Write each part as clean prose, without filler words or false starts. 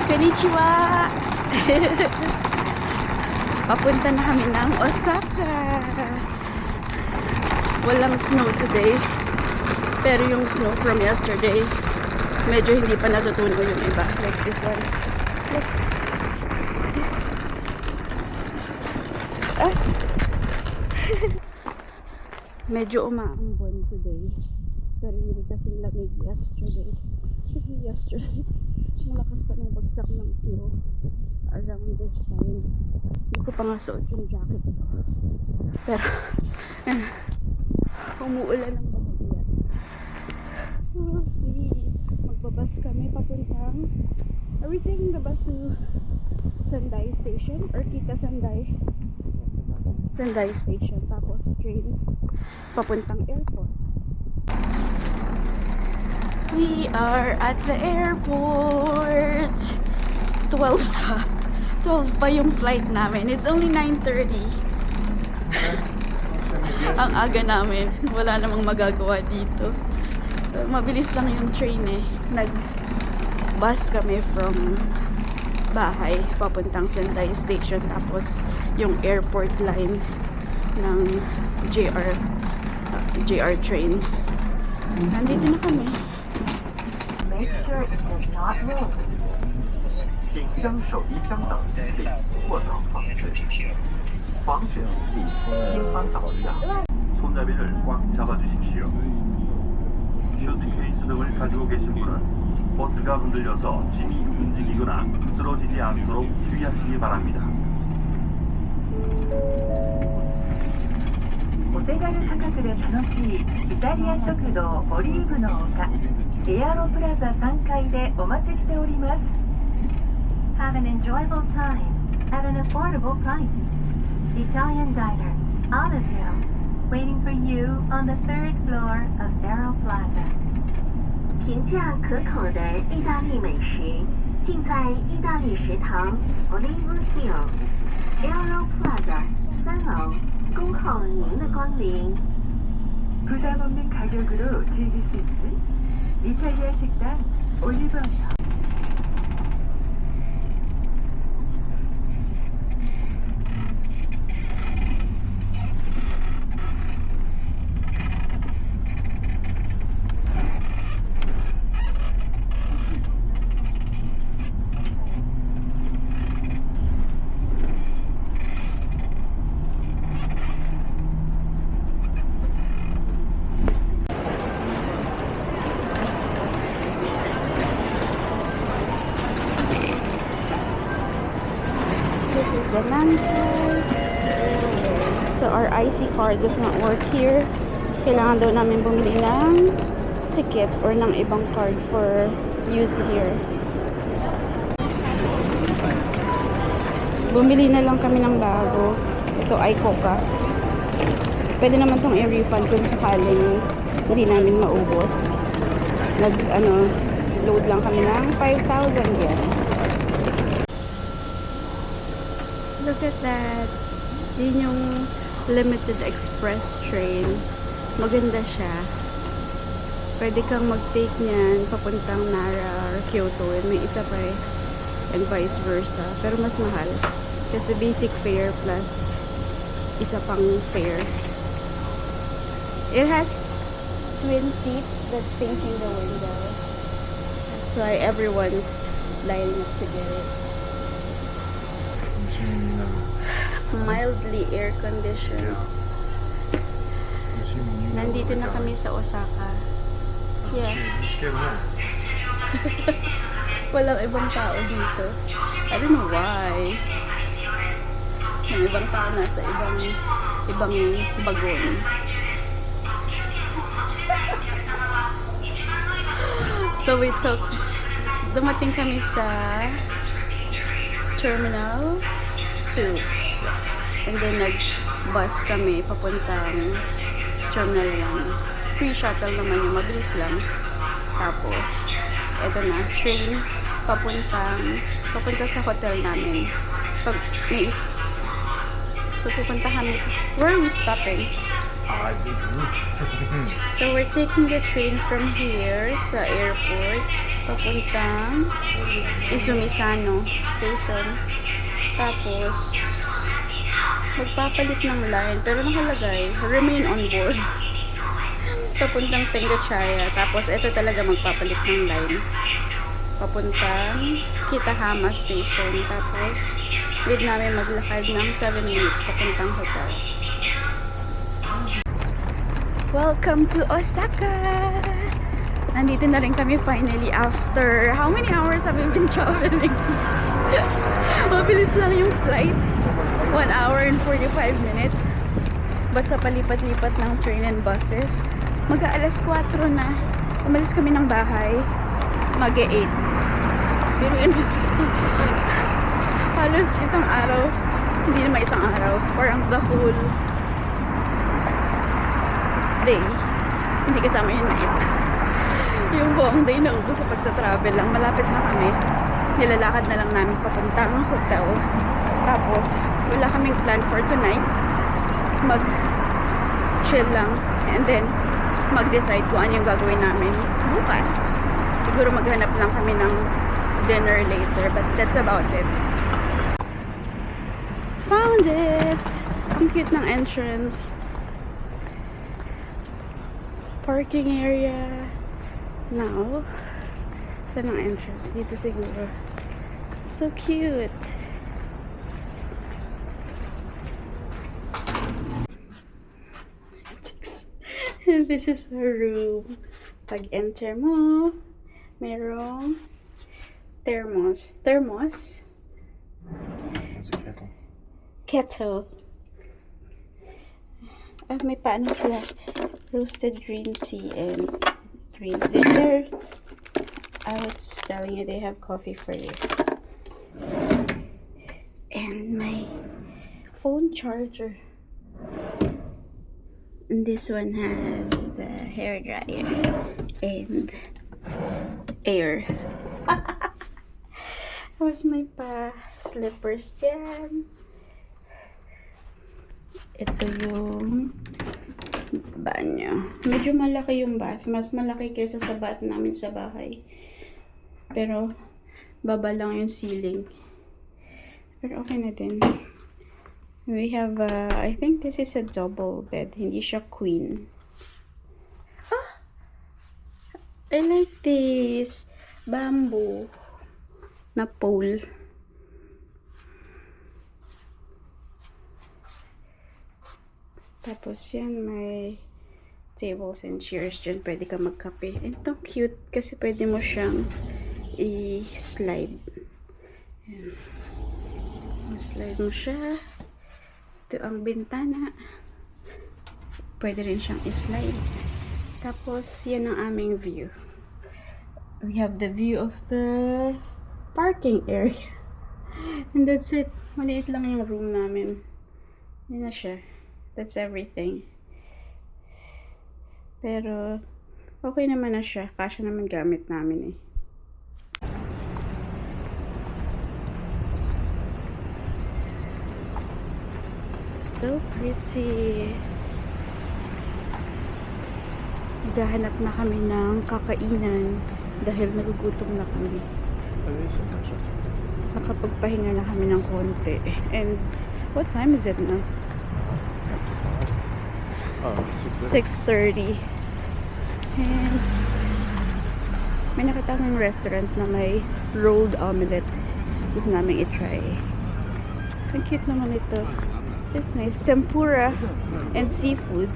Konnichiwa! Papunta na kami ng Osaka. Walang snow today. Pero yung snow from yesterday, medyo hindi pa natutunaw yung iba. Like this one. Look. Ah. Medyo umaambon today. Pero hindi kasing lamig yesterday. Kasi yesterday, malakas pa ng bagsak ng snow around this time. Hindi ko pa nga suot yung jacket ko. Pero, umuulan ng bahagya. We'll see. Magbabas kami papuntang. Are we taking the bus to Sendai Station? Or Kita Sendai? Sendai Station. Tapos train papuntang airport. We are at the airport. 12 pa. 12 pa yung flight namin. It's only 9:30. Ang aga namin. Wala namang magagawa dito. Mabilis lang yung train eh. Nag-bus kami from bahay papuntang Sendai Station. Tapos yung airport line ng JR train. Nandito na kami. Make sure it does not move. 请将手机箱等紧或藏放置，防止行李轻翻倒下。 손잡이를 꽉 잡아주십시오. 슈트케이스 등을 가지고 계신 분은 버스가 흔들려서 짐이 움직이거나 쓰러지지 않도록 주의하시기 바랍니다. お手軽価格で楽しいイタリア食堂オリーブの丘エアロプラザ3階でお待ちしております。 Have an enjoyable time at an affordable price. Italian diner, Olive Hill, waiting for you on the 3rd floor of Aero Plaza. 评价可口的意大利美食，尽在意大利食堂 Olive Hill Aero Plaza 3楼，恭候您的光临。 부담 없는 가격으로 즐길 수 있는 이탈리아 식당 올리브 힐. This is the Nankai. So our IC card does not work here. Kailangan daw namin bumili ng ticket or ng ibang card for use here. Bumili na lang kami ng bago. Ito ay Coca. Pwede naman tong i-refund kung sakaling hindi namin maubos. Load lang kami ng 5,000 yen. Look at that. Yun yung limited express train. Maganda siya. Pwede kang mag-take niyan papuntang Nara or Kyoto. And may isa pa eh. And vice versa. Pero mas mahal. Kasi basic fare plus isa pang fare. It has twin seats that's facing the window. That's why everyone's lining up to get it. Mildly air conditioned. Nandito na kami sa Osaka. Yeah. Walang ibang tao dito. I don't know why. Yung ibang tao nasa ibang bagon. So dumating kami sa Terminal 2. And then nag-bus kami papuntang Terminal 1. Free shuttle naman yung mabilis lang. Tapos, eto na, train papunta sa hotel namin. So pupunta kami. Where are we stopping? So we're taking the train from here sa airport papuntang Izumisano Station. Tapos, magpapalit ng line. Pero nakalagay, remain on board. Papuntang Tengachaya. Tapos, ito talaga magpapalit ng line. Papuntang Kitahama Station. Tapos, need namin maglakad ng 7 minutes papuntang hotel. Welcome to Osaka! Nandito na rin kami finally after how many hours have we been traveling? Mabilis lang yung flight. 1 hour and 45 minutes. But sa palipat-lipat ng train and buses, mag-aalas 4 na. Umalis kami ng bahay. Mag-8. Pero yun, halos isang araw. Hindi naman isang araw. Parang the whole day. Hindi kasama yung night. Yung buong day na ubos sa pagta-travel lang. Malapit na kami. Nilalakad na lang namin papuntang hotel. Tapos, wala kaming plan for tonight. Mag-chill lang. And then, mag-decide kung ano yung gagawin namin bukas. Siguro maghanap lang kami ng dinner later. But that's about it. Found it! Ang cute ng entrance. Parking area. Now, saan ang entrance? Dito siguro. So cute! This is her room. Pag-enter mo, merong thermos. Thermos? It's a kettle. Kettle. May paano sila. Roasted green tea and green. I was telling you they have coffee for you. And my phone charger. And this one has the hair dryer and air. Tapos may pa slippers dyan. Ito yung banyo. Medyo malaki yung bath. Mas malaki kaysa sa bath namin sa bahay. Pero, baba lang yung ceiling. Pero okay na din. We have I think this is a double bed. Hindi siya queen. Ah! I like this. Bamboo. Na pole. Tapos yan, may tables and chairs dyan. Pwede ka magkape. And ito cute kasi pwede mo siyang i-slide. Ayan. I-slide mo siya. Ito ang bintana. Pwede rin siyang i-slide. Tapos, yan ang aming view. We have the view of the parking area. And that's it. Maliit lang yung room namin. Yan na siya. That's everything. Pero, okay naman na siya. Kasya naman gamit namin eh. So pretty. Naghahanap na kami ng kakainan dahil nagugutom na kami. Nakapagpahinga na kami ng konti. And what time is it now? 6:30. And may nakita ng restaurant na may rolled omelette. Gusto namin i-try. Ang cute naman ito. It's nice. Tempura and seafood.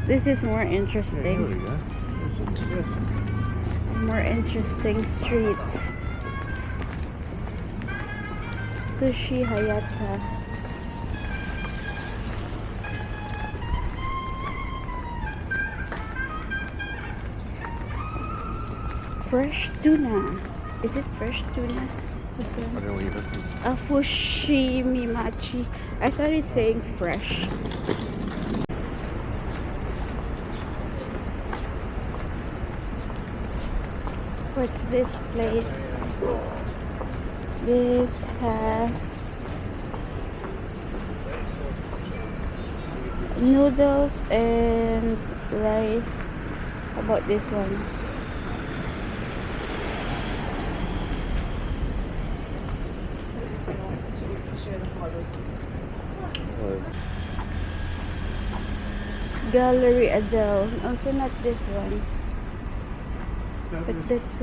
This is more interesting. More interesting street. Sushi Hayata. Fresh tuna. Is it fresh tuna? This one? I don't either. Fushimi-machi. I thought it's saying fresh. What's this place? This has noodles and rice. How about this one? Gallery Adele. Also not this one. But that's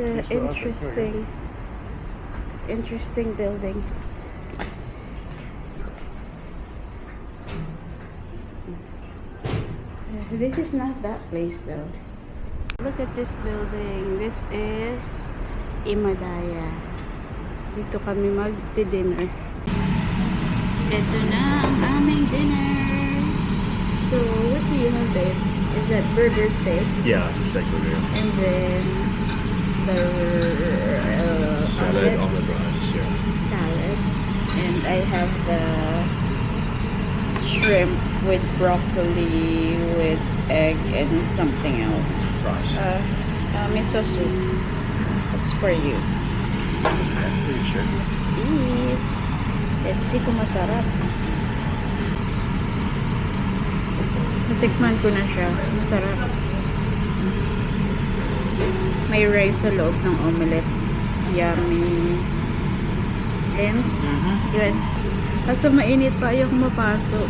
interesting building. This is not that place though. Look at this building. This is Imadaya. Dito kami mag-dinner. Ito na ang aming dinner. So, what do you have there? Is that burger steak? Yeah, it's a steak burger. And then the Salad, omelet, omelette rice, yeah. salad. And I have the shrimp with broccoli, with egg, and something else. Rice. Miso soup. That's for you. Pretty sure. Let's eat. Let's see kung masarap. Natikman ko na siya. Masarap. May rice sa loob ng omelette. Yummy. And, good. Kaso mainit pa yung mapasok.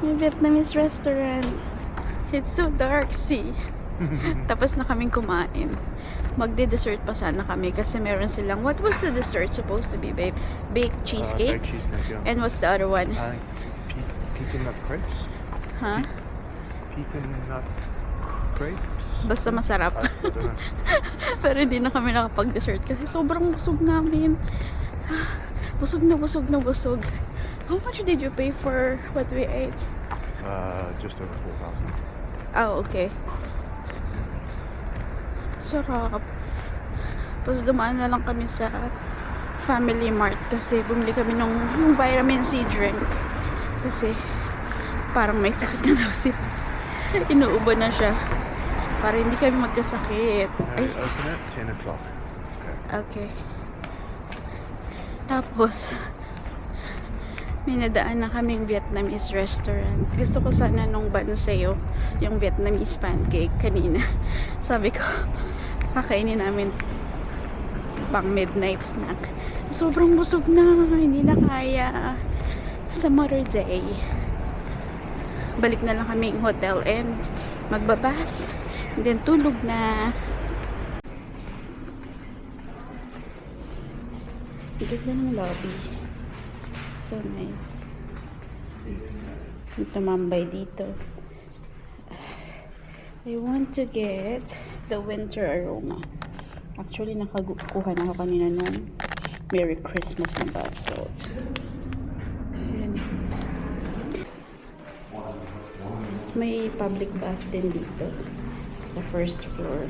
May Vietnamese restaurant. It's so dark, see? Tapos na kaming kumain. Magde-dessert pa sana kami kasi meron silang, what was the dessert supposed to be, babe? Baked cheesecake? Baked cheesecake, yeah. And what's the other one? Pecan nut crepes? Huh? Pecan nut crepes? Basta masarap. I don't know. Pero hindi na kami nakapag-dessert kasi sobrang busog namin. Busog na busog na busog. How much did you pay for what we ate? Just over 4,000. Oh, okay. Sarap. Tapos dumaan na lang kami sa Family Mart kasi bumili kami yung vitamin C drink. Kasi parang may sakit na daw siya. Inuubo na siya. Para hindi kami magkasakit. Ay, Open at 10 o'clock. okay. Tapos, may nadaan na kaming Vietnamese restaurant. Gusto ko sana nung banseo, yung Vietnamese pancake kanina. Sabi ko, kakainin namin pang midnight snack. Sobrang busog na, hindi na kaya. Sa Mother Day, balik na lang kaming hotel and magbabath. And then tulog na. Ganda ng lobby. So nice. Tumambay dito. I want to get the winter aroma. Actually, nakakuha na ako kanina nung Merry Christmas na bath salt. Ayan. May public bath din dito sa first floor.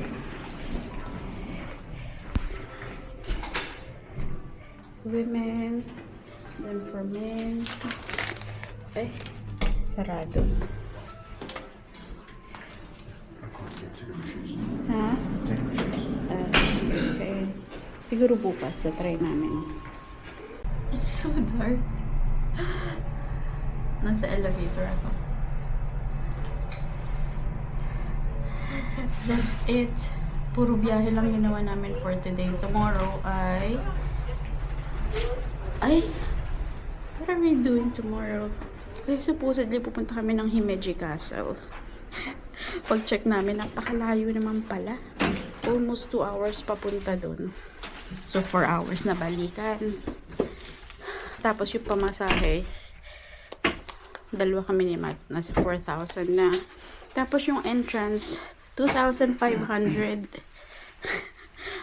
Women, then for men. Ay, sarado. Ha? Okay. Siguro bukas na try namin. It's so dark. Nasa elevator ako. That's it. Puro biyahe lang ginawa namin for today. Tomorrow what are we doing tomorrow? Kasi supposedly pupunta kami ng Himeji Castle. Pag-check namin, napakalayo naman pala. Almost 2 hours papunta dun. So 4 hours na balikan. Tapos yung pamasahe, dalawa kami ni Matt, nasa 4,000 na. Tapos yung entrance, 2,500.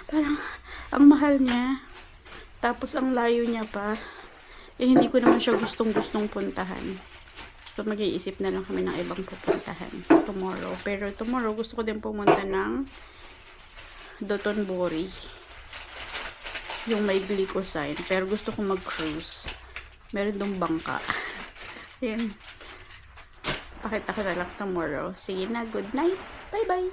Parang ang mahal niya. Tapos ang layo niya pa. Eh hindi ko naman siya gustong-gustong puntahan. So mag-iisip na lang kami ng ibang pupuntahan tomorrow. Pero tomorrow gusto ko din pumunta ng Dotonbori. Yung may glycosine. Pero gusto ko mag-cruise. Meron dong bangka. Ayan. Pakita ko na lang tomorrow. Sige na. Good night. Bye-bye.